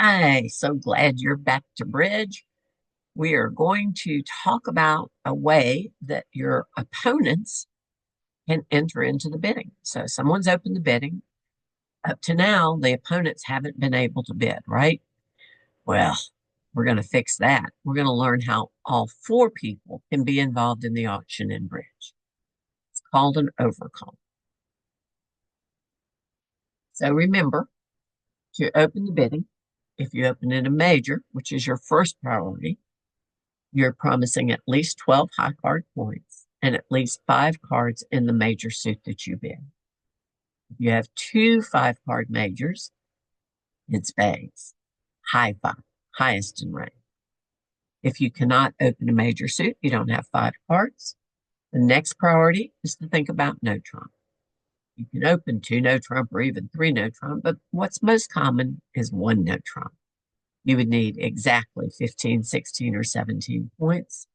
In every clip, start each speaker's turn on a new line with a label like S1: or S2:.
S1: Hi, so glad you're back to Bridge. We are going to talk about a way that your opponents can enter into the bidding. So someone's opened the bidding. Up to now, the opponents haven't been able to bid, right? Well, we're going to fix that. We're going to learn how all four people can be involved in the auction in Bridge. It's called an overcall. So remember to open the bidding. If you open in a major, which is your first priority, you're promising at least 12 high card points and at least 5 cards in the major suit that you bid. If you have two 5 card majors, it's spades, high five, highest in rank. If you cannot open a major suit, you don't have 5 cards. The next priority is to think about no trump. You can open 2 no trump or even 3 no trump, but what's most common is 1 no trump. You would need exactly 15, 16, or 17 points.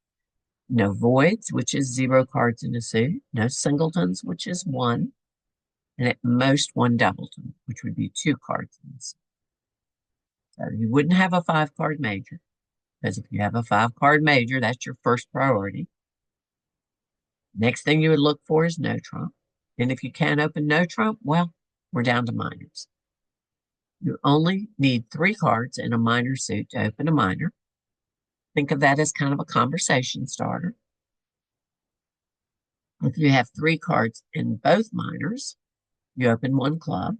S1: No voids, which is 0 cards in a suit. No singletons, which is 1. And at most 1 doubleton, which would be 2 cards in a suit. So you wouldn't have a 5 card major, because if you have a 5 card major, that's your first priority. Next thing you would look for is no trump. And if you can't open no trump, well, we're down to minors. You only need 3 cards in a minor suit to open a minor. Think of that as kind of a conversation starter. If you have 3 cards in both minors, you open 1 club.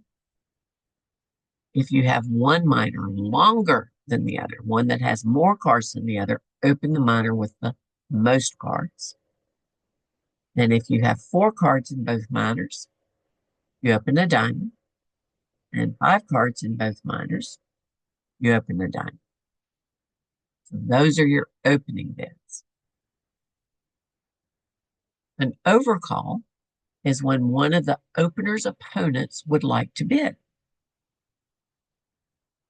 S1: If you have 1 minor longer than the other, one that has more cards than the other, open the minor with the most cards. Then if you have 4 cards in both minors, you open a diamond. And 5 cards in both minors, you open a diamond. So those are your opening bids. An overcall is when one of the opener's opponents would like to bid.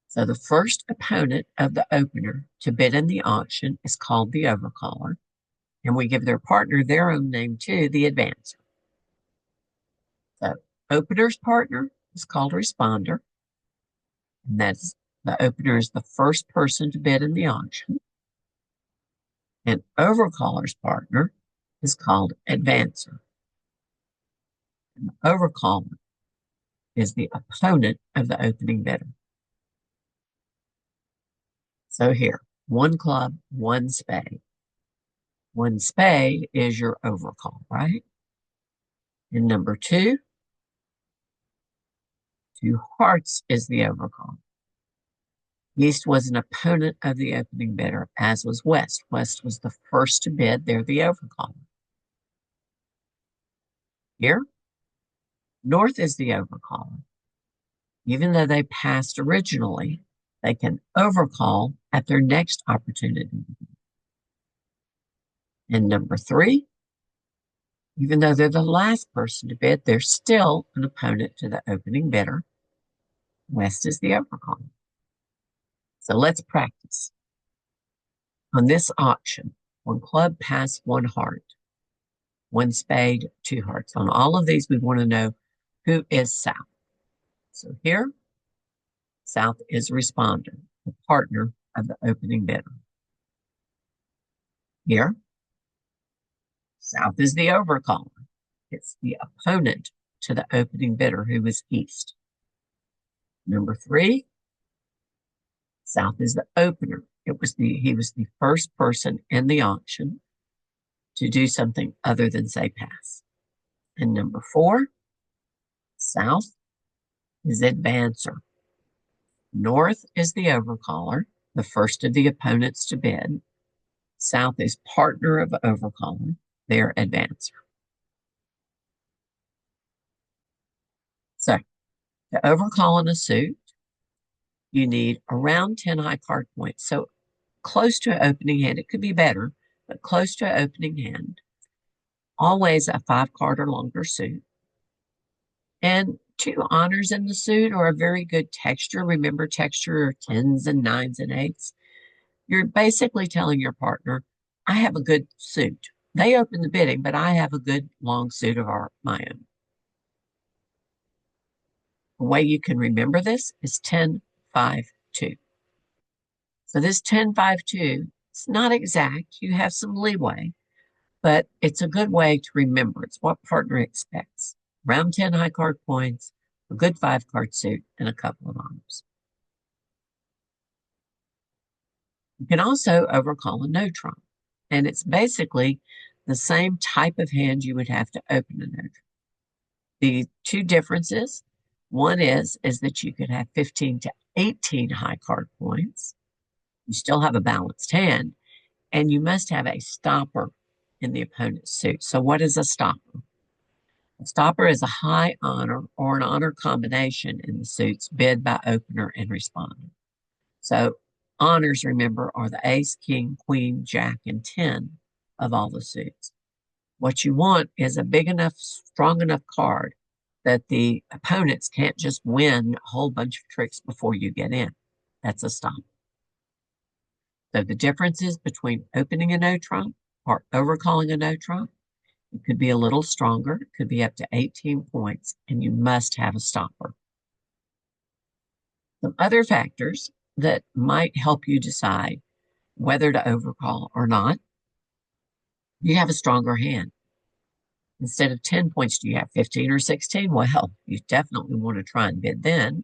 S1: So the first opponent of the opener to bid in the auction is called the overcaller, and we give their partner their own name too, the advancer. So opener's partner is called responder, and that's the opener is the first person to bid in the auction. And overcaller's partner is called advancer. And the overcaller is the opponent of the opening bidder. So here, 1 club, 1 spade. 1 spade is your overcall, right? And number 2, 2 hearts is the overcall. East was an opponent of the opening bidder, as was West. West was the first to bid. They're the overcaller. Here, North is the overcaller. Even though they passed originally, they can overcall at their next opportunity. And number 3, even though they're the last person to bid, they're still an opponent to the opening bidder. West is the overcaller. So let's practice. On this auction, 1 club passed 1 heart, 1 spade, 2 hearts. On all of these, we want to know who is South. So here, South is responder, the partner of the opening bidder. Here, South is the overcaller. It's the opponent to the opening bidder, who is East. Number 3, South is the opener. He was the first person in the auction to do something other than say pass. And number 4, South is advancer. North is the overcaller, the first of the opponents to bid. South is partner of overcaller, their advancer. So to overcall in a suit, you need around 10 high card points. So close to an opening hand. It could be better, but close to an opening hand. Always a 5 card or longer suit. And 2 honors in the suit or a very good texture. Remember, texture are 10s and 9s and 8s. You're basically telling your partner, I have a good suit. They open the bidding, but I have a good long suit of my own. The way you can remember this is 10, 5, 2. So this 10-5-2, it's not exact. You have some leeway, but it's a good way to remember. It's what partner expects. Round 10 high card points, a good 5-card suit, and a couple of honors. You can also overcall a no trump, and it's basically the same type of hand you would have to open a no trump. The two differences, one is that you could have 15 to 18 high card points. You still have a balanced hand, and you must have a stopper in the opponent's suit. So what is a stopper? A stopper is a high honor or an honor combination in the suits bid by opener and responder. So honors, remember, are the ace, king, queen, jack, and 10 of all the suits. What you want is a big enough, strong enough card that the opponents can't just win a whole bunch of tricks before you get in. That's a stop. So the differences between opening a no trump or overcalling a no trump, it could be a little stronger, it could be up to 18 points, and you must have a stopper. Some other factors that might help you decide whether to overcall or not. You have a stronger hand. Instead of 10 points, do you have 15 or 16? Well, you definitely want to try and bid then.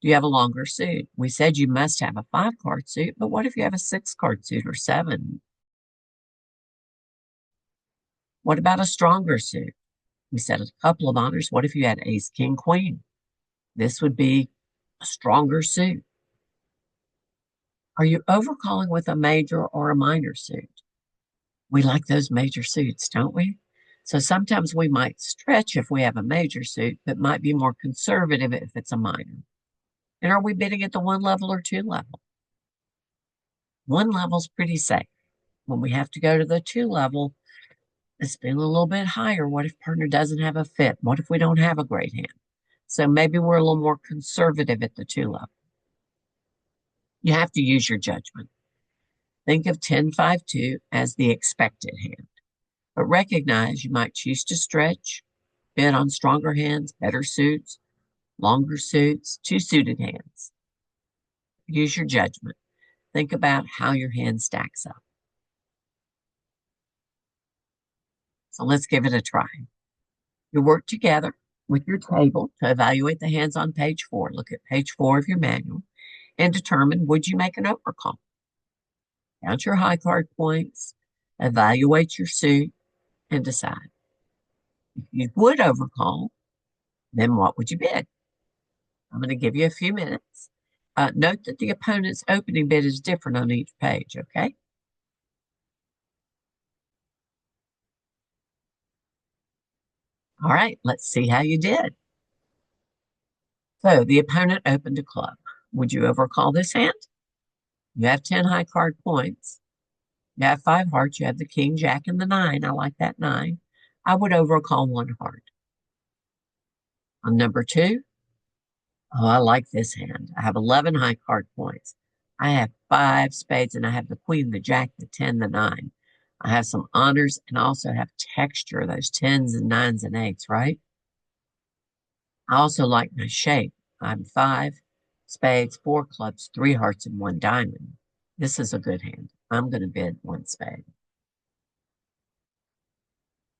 S1: Do you have a longer suit? We said you must have a 5-card suit, but what if you have a 6-card suit or 7? What about a stronger suit? We said a couple of honors. What if you had ace, king, queen? This would be a stronger suit. Are you overcalling with a major or a minor suit? We like those major suits, don't we? So sometimes we might stretch if we have a major suit, but might be more conservative if it's a minor. And are we bidding at the 1 level or 2 level? 1 level's pretty safe. When we have to go to the 2 level, it's been a little bit higher. What if partner doesn't have a fit? What if we don't have a great hand? So maybe we're a little more conservative at the 2 level. You have to use your judgment. Think of 10-5-2 as the expected hand, but recognize you might choose to stretch, bid on stronger hands, better suits, longer suits, 2 suited hands. Use your judgment. Think about how your hand stacks up. So let's give it a try. You work together with your table to evaluate the hands on page 4. Look at page 4 of your manual and determine, would you make an overcall? Count your high card points, evaluate your suit, and decide. If you would overcall, then what would you bid? I'm going to give you a few minutes. Note that the opponent's opening bid is different on each page, okay? All right, let's see how you did. So the opponent opened a club. Would you overcall this hand? You have 10 high card points. You have 5 hearts. You have the king, jack, and the 9. I like that 9. I would overcall 1 heart. On number 2, oh, I like this hand. I have 11 high card points. I have 5 spades, and I have the queen, the jack, the 10, the 9. I have some honors and also have texture, those 10s and 9s and 8s, right? I also like my shape. I have 5 spades, 4 clubs, 3 hearts, and 1 diamond. This is a good hand. I'm going to bid 1 spade.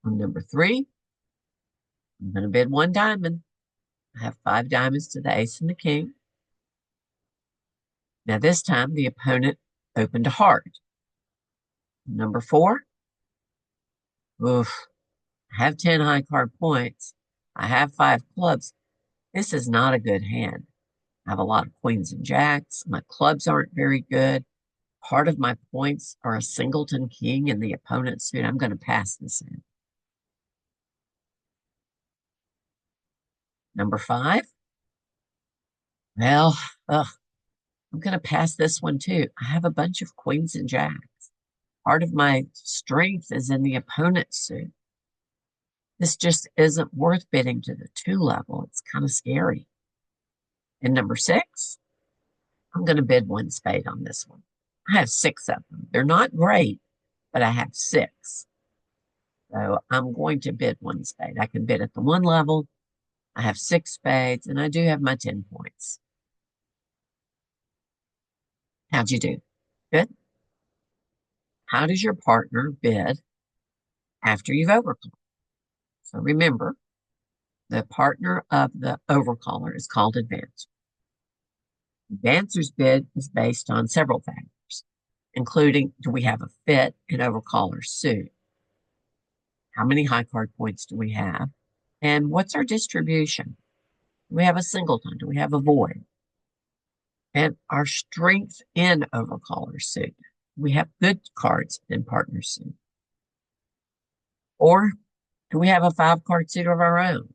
S1: On number 3, I'm going to bid 1 diamond. I have 5 diamonds to the ace and the king. Now this time the opponent opened a heart. Number 4, oof, I have 10 high card points. I have 5 clubs. This is not a good hand. I have a lot of queens and jacks. My clubs aren't very good. Part of my points are a singleton king in the opponent's suit. I'm going to pass this in. Number 5, well, I'm going to pass this one too. I have a bunch of queens and jacks. Part of my strength is in the opponent's suit. This just isn't worth bidding to the 2 level. It's kind of scary. And number 6, I'm going to bid 1 spade on this one. I have 6 of them. They're not great, but I have 6. So I'm going to bid 1 spade. I can bid at the 1 level. I have 6 spades, and I do have my 10 points. How'd you do? Good. How does your partner bid after you've overcalled? So remember, the partner of the overcaller is called advancer. Advancer's bid is based on several factors, including do we have a fit in overcaller's suit? How many high card points do we have? And what's our distribution? Do we have a singleton? Do we have a void? And our strength in overcaller's suit. We have good cards in partner suit. Or do we have a 5-card suit of our own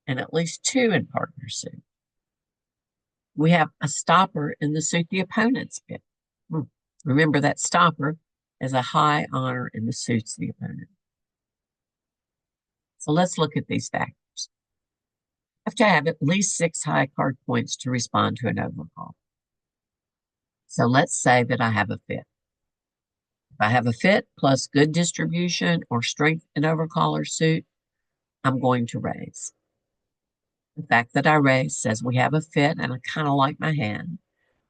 S1: and at least 2 in partner suit? We have a stopper in the suit the opponent's bid. Remember that stopper is a high honor in the suits the opponent. So let's look at these factors. You have to have at least 6 high card points to respond to an overcall. So let's say that I have a fit. If I have a fit plus good distribution or strength in overcaller suit, I'm going to raise. The fact that I raise says we have a fit and I kind of like my hand.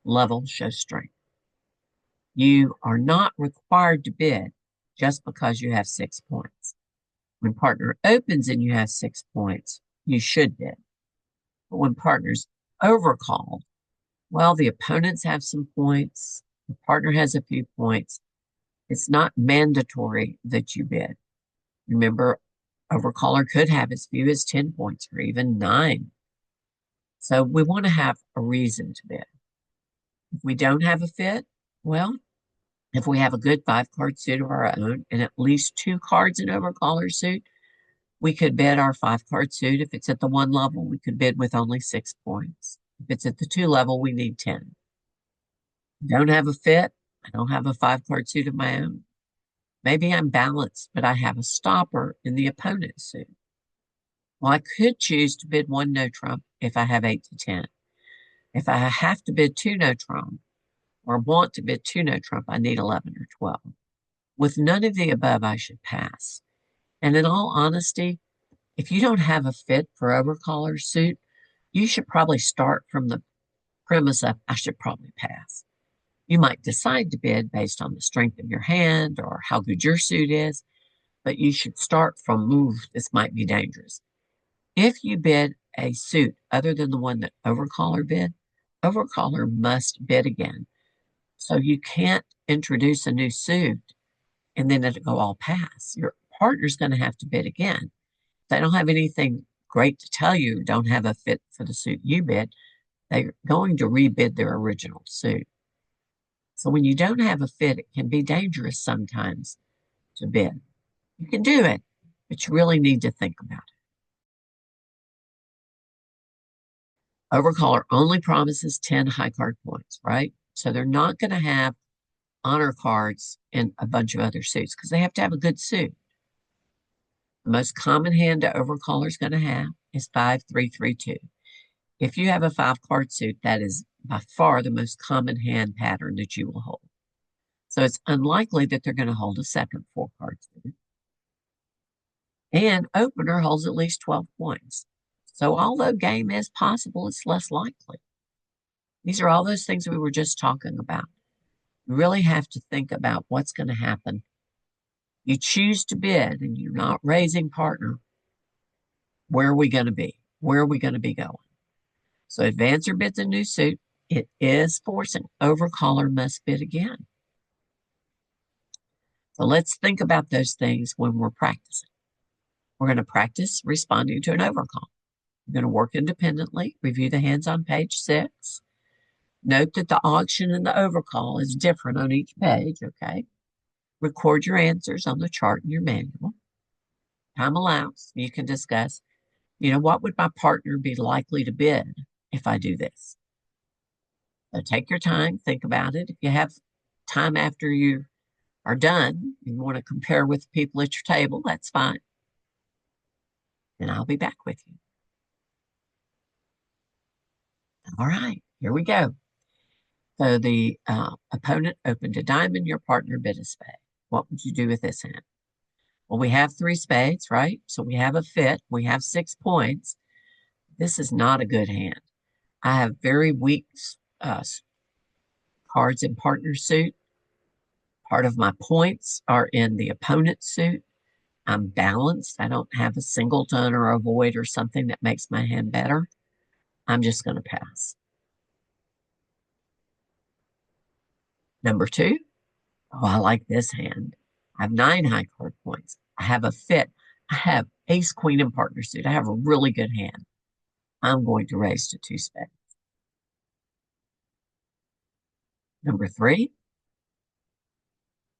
S1: Level shows strength. You are not required to bid just because you have 6 points. When partner opens and you have 6 points, you should bid. But when partners overcall, well, the opponents have some points, the partner has a few points. It's not mandatory that you bid. Remember, overcaller could have as few as 10 points or even 9. So we want to have a reason to bid. If we don't have a fit, well, if we have a good 5-card suit of our own and at least 2 cards in overcaller suit, we could bid our 5-card suit. If it's at the 1 level, we could bid with only 6 points. If it's at the 2 level, we need 10. Don't have a fit. I don't have a 5-card suit of my own. Maybe I'm balanced, but I have a stopper in the opponent's suit. Well, I could choose to bid 1 no trump if I have 8 to 10. If I have to bid 2 no trump or want to bid 2 no trump, I need 11 or 12. With none of the above, I should pass. And in all honesty, if you don't have a fit for overcaller suit, you should probably start from the premise of I should probably pass. You might decide to bid based on the strength of your hand or how good your suit is, but you should start from, this might be dangerous. If you bid a suit other than the one that overcaller bid, overcaller must bid again. So you can't introduce a new suit and then it'll go all pass. Your partner's going to have to bid again. If they don't have anything great to tell you, don't have a fit for the suit you bid, they're going to rebid their original suit. So when you don't have a fit, it can be dangerous sometimes to bid. You can do it, but you really need to think about it. Overcaller only promises 10 high card points, right? So they're not going to have honor cards and a bunch of other suits because they have to have a good suit. The most common hand a overcaller is going to have is 5-3-3-2. If you have a 5-card suit, that is by far the most common hand pattern that you will hold. So it's unlikely that they're going to hold a second 4-card suit. And opener holds at least 12 points. So although game is possible, it's less likely. These are all those things we were just talking about. You really have to think about what's going to happen. You choose to bid and you're not raising partner. Where are we going to be? Where are we going to be going? So advancer bids a new suit. It is forcing. Overcaller must bid again. So let's think about those things when we're practicing. We're going to practice responding to an overcall. We're going to work independently, review the hands on page 6. Note that the auction and the overcall is different on each page, okay? Record your answers on the chart in your manual. Time allows, you can discuss, what would my partner be likely to bid if I do this? So take your time, think about it. If you have time after you are done and you want to compare with people at your table, that's fine. And I'll be back with you. All right, here we go. So the opponent opened a diamond, your partner bid a spade. What would you do with this hand? Well, we have 3 spades, right? So we have a fit. We have 6 points. This is not a good hand. I have very weak cards in partner suit. Part of my points are in the opponent's suit. I'm balanced. I don't have a singleton or a void or something that makes my hand better. I'm just going to pass. Number two, oh, I like this hand. I have 9 high card points. I have a fit. I have ace, queen, and partner suit. I have a really good hand. I'm going to raise to 2 spades. Number three,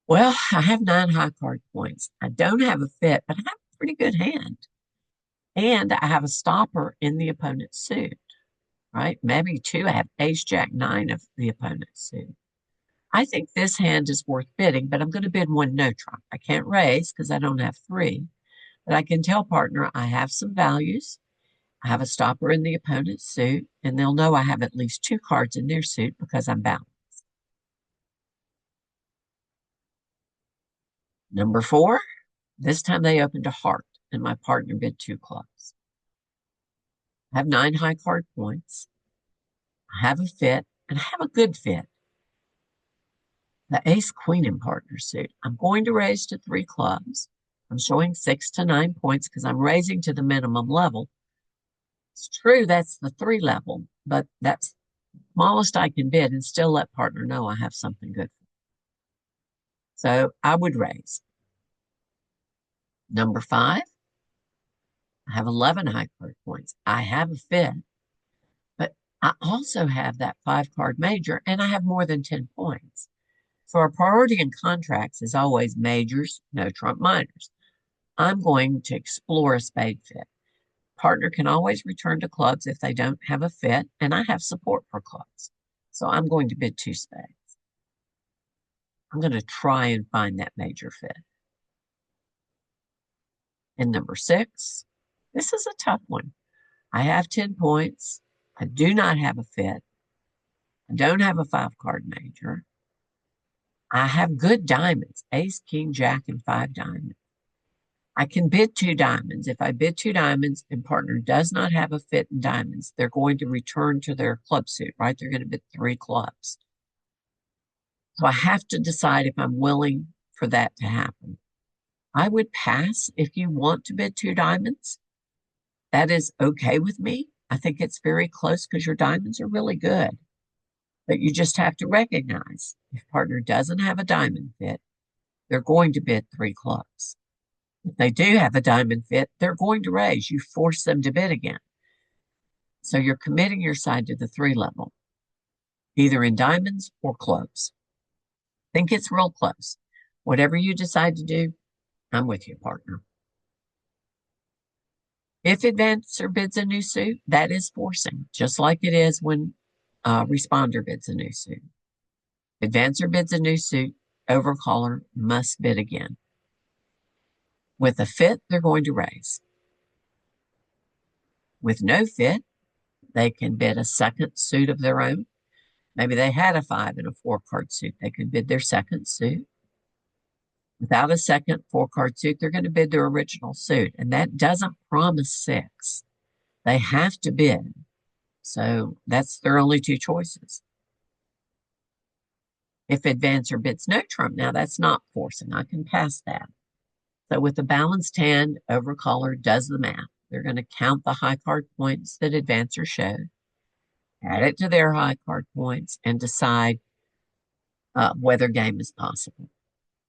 S1: well, I have 9 high card points. I don't have a fit, but I have a pretty good hand. And I have a stopper in the opponent's suit, right? Maybe 2. I have ace, jack, 9 of the opponent's suit. I think this hand is worth bidding, but I'm going to bid 1 no trump. I can't raise because I don't have 3, but I can tell partner I have some values. I have a stopper in the opponent's suit, and they'll know I have at least 2 cards in their suit because I'm balanced. Number 4, this time they opened a heart, and my partner bid 2 clubs. I have 9 high card points. I have a fit, and I have a good fit. The ace, queen, and partner suit. I'm going to raise to 3 clubs. I'm showing 6 to 9 points because I'm raising to the minimum level. It's true that's the 3 level, but that's the smallest I can bid and still let partner know I have something good. So I would raise. Number 5, I have 11 high card points. I have a fit, but I also have that 5 card major and I have more than 10 points. So our priority in contracts is always majors, no trump minors. I'm going to explore a spade fit. Partner can always return to clubs if they don't have a fit, and I have support for clubs. So I'm going to bid 2 spades. I'm going to try and find that major fit. And number 6, this is a tough one. I have 10 points. I do not have a fit. I don't have a 5 card major. I have good diamonds, ace, king, jack, and 5 diamonds. I can bid 2 diamonds. If I bid 2 diamonds and partner does not have a fit in diamonds, they're going to return to their club suit, right? They're going to bid 3 clubs. So I have to decide if I'm willing for that to happen. I would pass if you want to bid 2 diamonds. That is okay with me. I think it's very close because your diamonds are really good. But you just have to recognize if partner doesn't have a diamond fit, they're going to bid 3 clubs. If they do have a diamond fit, they're going to raise. You force them to bid again. So you're committing your side to the 3 level, either in diamonds or clubs. Think it's real close. Whatever you decide to do, I'm with you, partner. If advancer bids a new suit, that is forcing, just like it is when responder bids a new suit. Advancer bids a new suit, overcaller must bid again. With a fit, they're going to raise. With no fit, they can bid a second suit of their own. Maybe they had a 5 and a 4 card suit. They could bid their second suit. Without a second 4 card suit, they're going to bid their original suit. And that doesn't promise 6. They have to bid. So that's their only 2 choices. If advancer bids no trump, now that's not forcing. I can pass that. So with a balanced hand, overcaller does the math. They're going to count the high card points that advancer showed, add it to their high card points, and decide whether game is possible.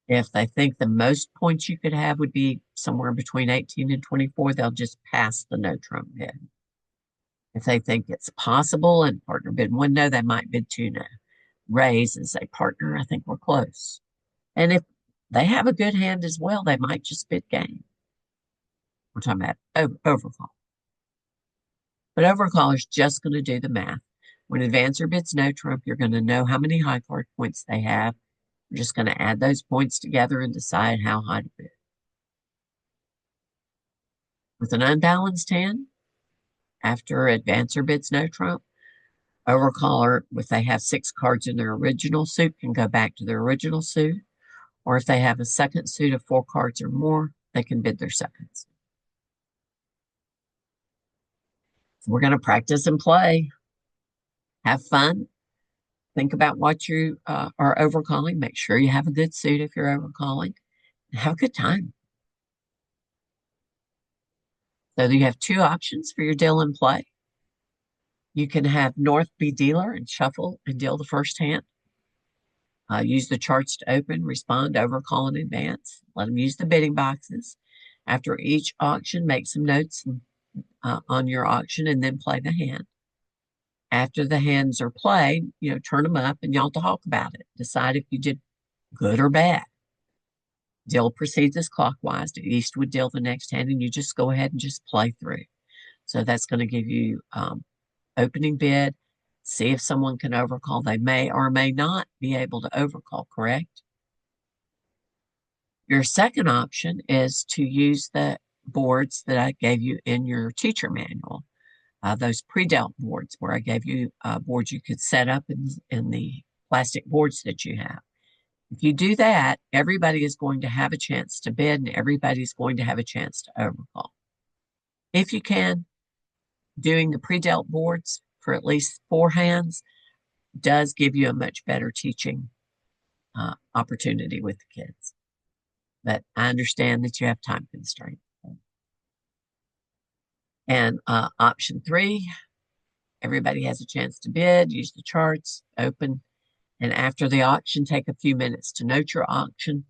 S1: If they think the most points you could have would be somewhere between 18 and 24, they'll just pass the no trump bid. If they think it's possible and partner bid 1 no, they might bid 2 no. Raise and say, partner, I think we're close. And if they have a good hand as well, they might just bid game. We're talking about overcall. But overcall is just going to do the math. When advancer bids no trump, you're going to know how many high card points they have. You're just going to add those points together and decide how high to bid. With an unbalanced hand, after advancer bids no trump, overcaller, if they have 6 cards in their original suit, can go back to their original suit. Or if they have a second suit of 4 cards or more, they can bid their second suit. So we're going to practice and play. Have fun. think about what you are overcalling. Make sure you have a good suit if you're overcalling. And have a good time. So you have two options for your deal and play. You can have North be dealer and shuffle and deal the first hand. Use the charts to open, respond, overcall in advance. Let them use the bidding boxes. After each auction, make some notes on your auction and then play the hand. After the hands are played, turn them up and y'all talk about it. Decide if you did good or bad. Deal proceeds as clockwise. The East would deal the next hand, and you just go ahead and just play through. So that's going to give you opening bid. See if someone can overcall. They may or may not be able to overcall, correct? Your second option is to use the boards that I gave you in your teacher manual, those pre-dealt boards where I gave you boards you could set up in the plastic boards that you have. If you do that, everybody is going to have a chance to bid and everybody's going to have a chance to overcall. If you can, doing the pre-dealt boards for at least 4 hands does give you a much better teaching opportunity with the kids. But I understand that you have time constraints. And option 3, everybody has a chance to bid, use the charts, open, and after the auction, take a few minutes to note your auction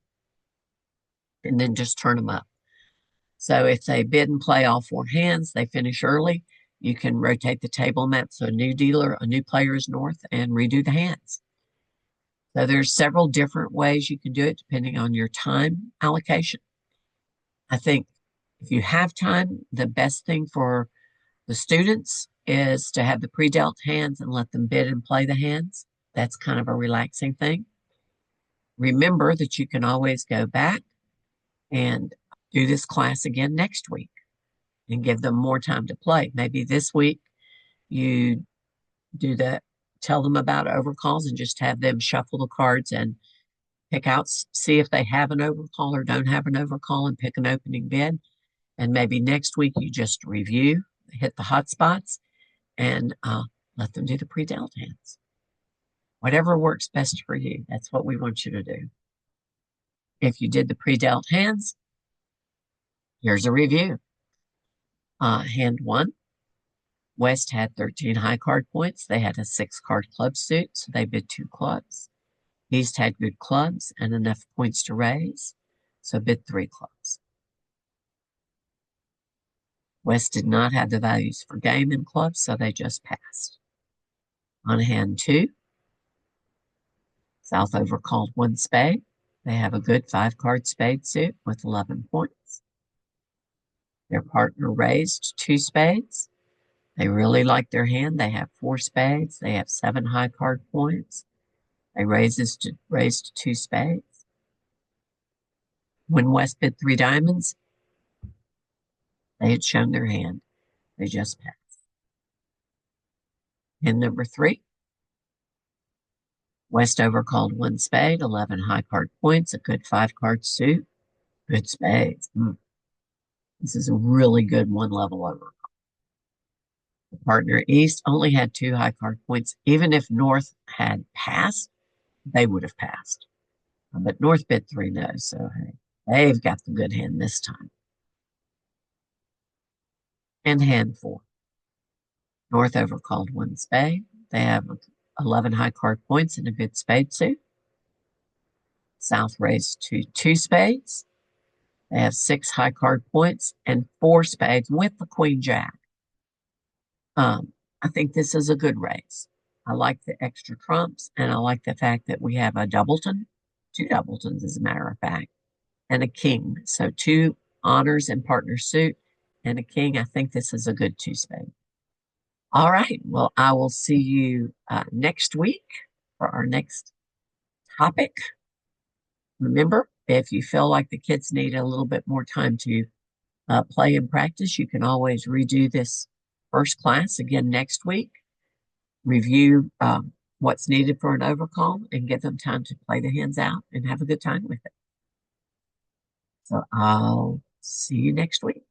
S1: and then just turn them up. So if they bid and play all 4 hands, they finish early, you can rotate the table map so a new player is north and redo the hands. So there's several different ways you can do it depending on your time allocation. I think if you have time, the best thing for the students is to have the pre-dealt hands and let them bid and play the hands. That's kind of a relaxing thing. Remember that you can always go back and do this class again next week and give them more time to play. Maybe this week you tell them about overcalls and just have them shuffle the cards and pick out, see if they have an overcall or don't have an overcall and pick an opening bid. And maybe next week you just review, hit the hot spots, and let them do the pre-dealt hands. Whatever works best for you, that's what we want you to do. If you did the pre-dealt hands, here's a review. Hand 1, West had 13 high card points. They had a 6-card club suit, so they bid 2 clubs. East had good clubs and enough points to raise, so bid 3 clubs. West did not have the values for game and clubs, so they just passed. On hand 2, South overcalled 1 spade. They have a good 5-card spade suit with 11 points. Their partner raised 2 spades. They really like their hand. They have 4 spades. They have 7 high card points. They raised 2 spades. When West bid 3 diamonds, they had shown their hand. They just passed. Hand number 3, West overcalled 1 spade, 11 high card points, a good 5-card suit, good spades. This is a really good 1-level overcall. The partner East only had 2 high card points. Even if North had passed, they would have passed. But North bid 3 no's, so hey, they've got the good hand this time. And hand 4, North overcalled 1 spade. They have 11 high card points and a good spade suit. South raised 2 spades. They have 6 high card points and 4 spades with the Queen Jack. I think this is a good raise. I like the extra trumps, and I like the fact that we have a doubleton, 2 doubletons as a matter of fact, and a king. So 2 honors and partner suit and a king. I think this is a good 2 spade. All right. Well, I will see you next week for our next topic. Remember, if you feel like the kids need a little bit more time to play and practice, you can always redo this first class again next week, review what's needed for an overcall, and give them time to play the hands out and have a good time with it. So I'll see you next week.